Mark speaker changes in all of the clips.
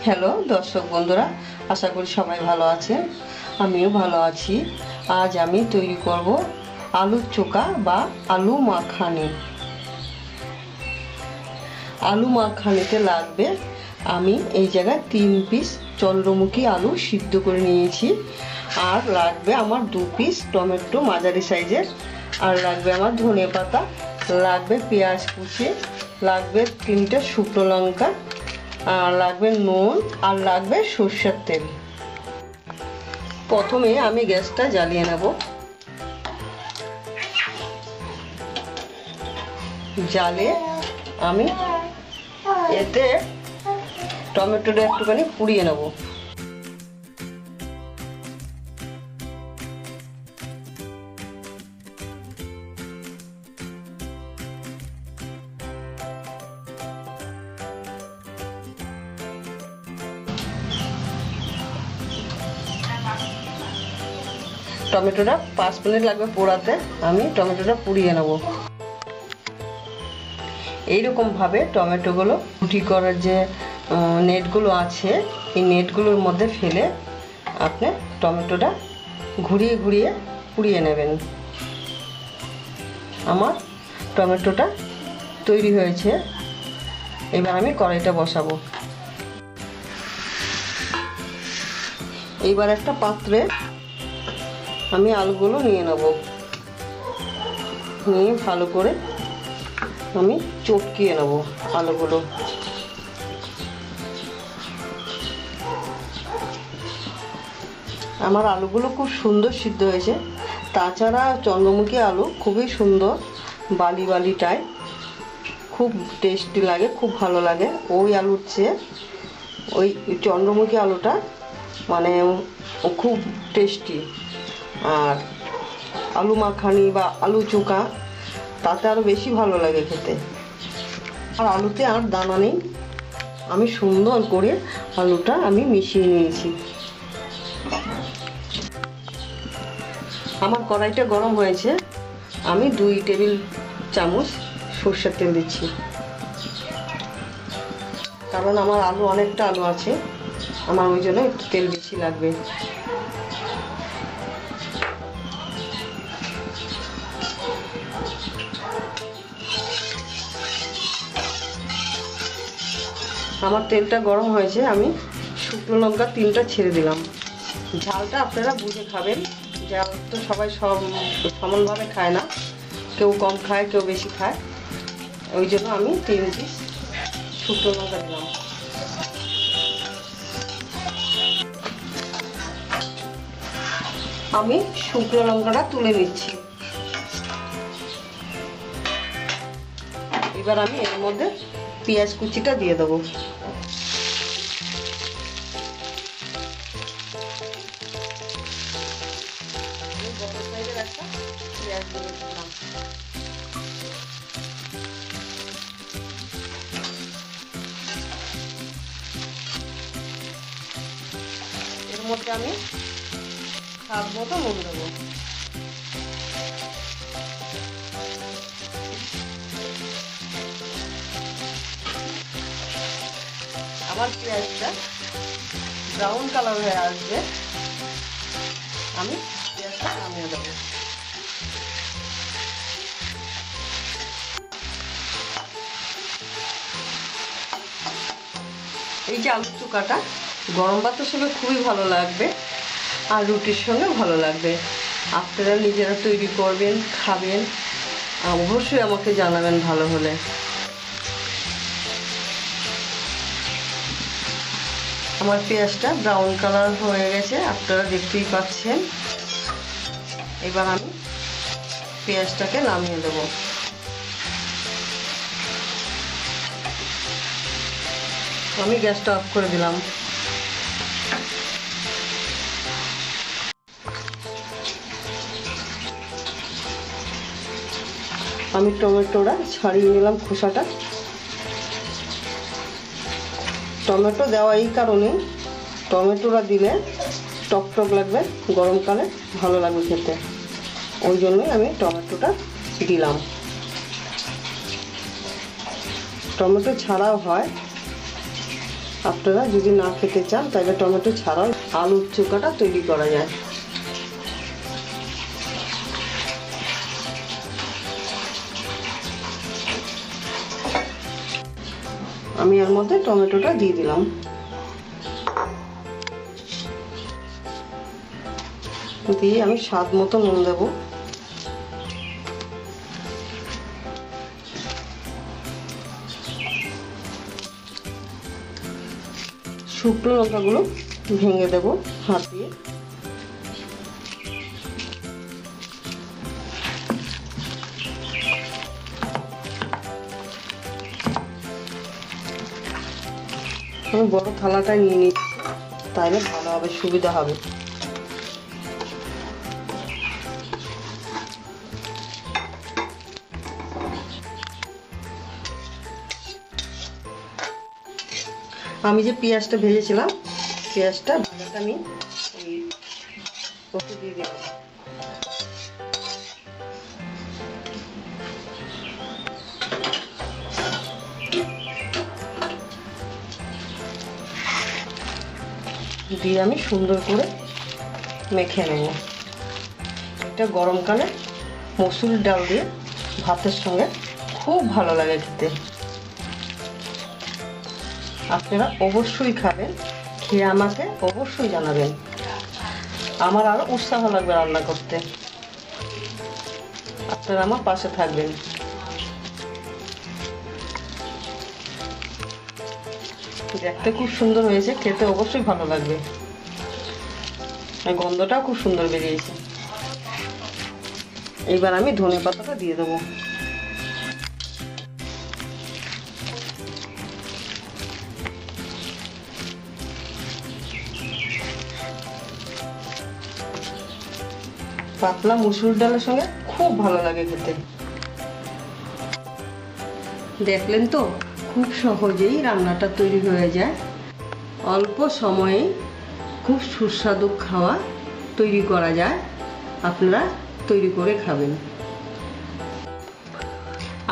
Speaker 1: Hello দর্শক বন্ধুরা, আশা করি সবাই ভালো আছেন। আমিও ভালো আছি। আজ আমি তৈরি করব আলুর চোখা বা আলু মাখানি। আলু মাখানিতে লাগবে, আমি এই জায়গায় 3 পিস চন্দ্রমুখী আলু সিদ্ধ করে নিয়েছি, আর লাগবে আমার 2 পিস টমেটো মাঝারি সাইজের, আর লাগবে আমার ধনে পাতা, লাগবে পেঁয়াজ কুচি, লাগবে 3টে শুকনো লঙ্কা, আর লাগবে নুন, আর লাগবে সরষের তেল। প্রথমে আমি গ্যাসটা জ্বালিয়ে নেব। জ্বালে আমি এতে টমেটোটা একটুখানি পুড়িয়ে নেব। টমেটোটা 5 মিনিট লাগবে পোড়াতে, আমি টমেটোটা পুড়িয়ে নেব। এইরকম ভাবে টমেটোগুলো রুটি করার যে নেটগুলো আছে, এই নেটগুলোর মধ্যে ফেলে আপনি টমেটোটা ঘুরিয়ে ঘুরিয়ে পুড়িয়ে নেবেন। আমার টমেটোটা তৈরি হয়েছে। এবার আমি কড়াইটা বসাবো। এইবার একটা পাত্রে আমি আলুগুলো নিয়ে নেব, নিয়ে ভালো করে আমি চটকিয়ে নেব আলুগুলো। আমার আলুগুলো খুব সুন্দর সিদ্ধ হয়েছে। তাছাড়া চন্দ্রমুখী আলু খুবই সুন্দর, বালি বালি টাইপ, খুব টেস্টি লাগে, খুব ভালো লাগে। ওই আলুর চেয়ে ওই চন্দ্রমুখী আলুটা মানে খুব টেস্টি। আর আলু মাখানি বা আলু চোখা তাতে আরও বেশি ভালো লাগে খেতে। আর আলুতে আর দানা নেই, আমি সুন্দর করে আলুটা আমি মিশিয়ে নিয়েছি। আমার কড়াইটা গরম হয়েছে, আমি 2 টেবিল চামচ সরষের তেল দিচ্ছি, কারণ আমার আলু অনেকটা আলু আছে, আমার ওই জন্য একটু তেল বেশি লাগবে। আমার তেলটা গরম হয়েছে, আমি শুকনো লঙ্কা 3টা ছেড়ে দিলাম। ঝালটা আপনারা বুঝে খাবেন, ঝাল তো সবাই সমানভাবে খায় না, কেউ কম খায় কেউ বেশি খায়, ওই জন্য আমি 3 পিস শুকনো লঙ্কা দিলাম। আমি শুকনো লঙ্কাটা তুলে নিচ্ছি। এবার আমি এর মধ্যে পেঁয়াজ কুচিটা দিয়ে দেবো। পেঁয়াজ দিয়ে দিলাম। এর মধ্যে আমি স্বাদ মতো নুন দেবো। আমার পেঁয়াজটা ব্রাউন কালার হয়ে আসবে, আমি পেঁয়াজটা নামিয়ে দেবো। এই যে আলু চোখাটা গরম ভাতের সঙ্গে খুবই ভালো লাগবে, আর রুটির সঙ্গে ভালো লাগবে। আপনারা নিজেরা তৈরি করবেন, খাবেন, অবশ্যই আমাকে জানাবেন ভালো হলে। আমার পেঁয়াজটা ব্রাউন কালার হয়ে গেছে, আপনারা দেখতেই পাচ্ছেন। এবার আমি পেঁয়াজটাকে নামিয়ে দেব। আমি গ্যাসটা অফ করে দিলাম। আমি টমেটোটা ছাড়িয়ে নিলাম খোসাটা। টমেটো দেওয়া এই কারণে, টমেটোটা দিলে টক টক লাগবে, গরমকালে ভালো লাগবে খেতে, ওই জন্যই আমি টমেটোটা দিলাম। টমেটো ছাড়াও হয়, আপনারা যদি না খেতে চান তাহলে টমেটো ছাড়াও আলুর চোখাটা তৈরি করা যায়। আমি এর মধ্যে টমেটোটা দিয়ে দিলাম, দিয়ে আমি স্বাদ মতো নুন দেব। শুকনো লঙ্কাগুলো ভেঙে দেব হাত দিয়ে। আমি বড় থালাটা নিয়ে নিচ্ছি, তাহলে ভালো হবে, সুবিধা হবে। আমি যে পেঁয়াজটা ভেজেছিলাম, পেঁয়াজটা ভাজাটা আমি ওকে দিয়ে দেব। দিয়ে আমি সুন্দর করে মেখে নেব। এটা গরমকালে মসুর ডাল দিয়ে ভাতের সঙ্গে খুব ভালো লাগে খেতে। আপনারা অবশ্যই খাবেন, খেয়ে আমাকে অবশ্যই জানাবেন, আমার আরো উৎসাহ লাগবে রান্না করতে। আপনারা আমার পাশে থাকবেন। দেখতে খুব সুন্দর হয়েছে, খেতে অবশ্যই ভালো লাগবে, গন্ধটাও খুব সুন্দর বেরিয়েছে। এবার আমি ধনেপাতাটা দিয়ে দেবো। পাতলা মসুর ডালের সঙ্গে খুব ভালো লাগে খেতে। দেখলেন তো, খুব সহজেই রান্নাটা তৈরি হয়ে যায়। অল্প সময়ে খুব সুস্বাদু খাওয়া তৈরি করা যায়। আপনারা তৈরি করে খাবেন।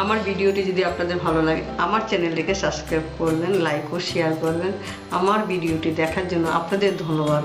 Speaker 1: আমার ভিডিওটি যদি আপনাদের ভালো লাগে, আমার চ্যানেলটিকে সাবস্ক্রাইব করবেন, লাইক ও শেয়ার করবেন। আমার ভিডিওটি দেখার জন্য আপনাদের ধন্যবাদ।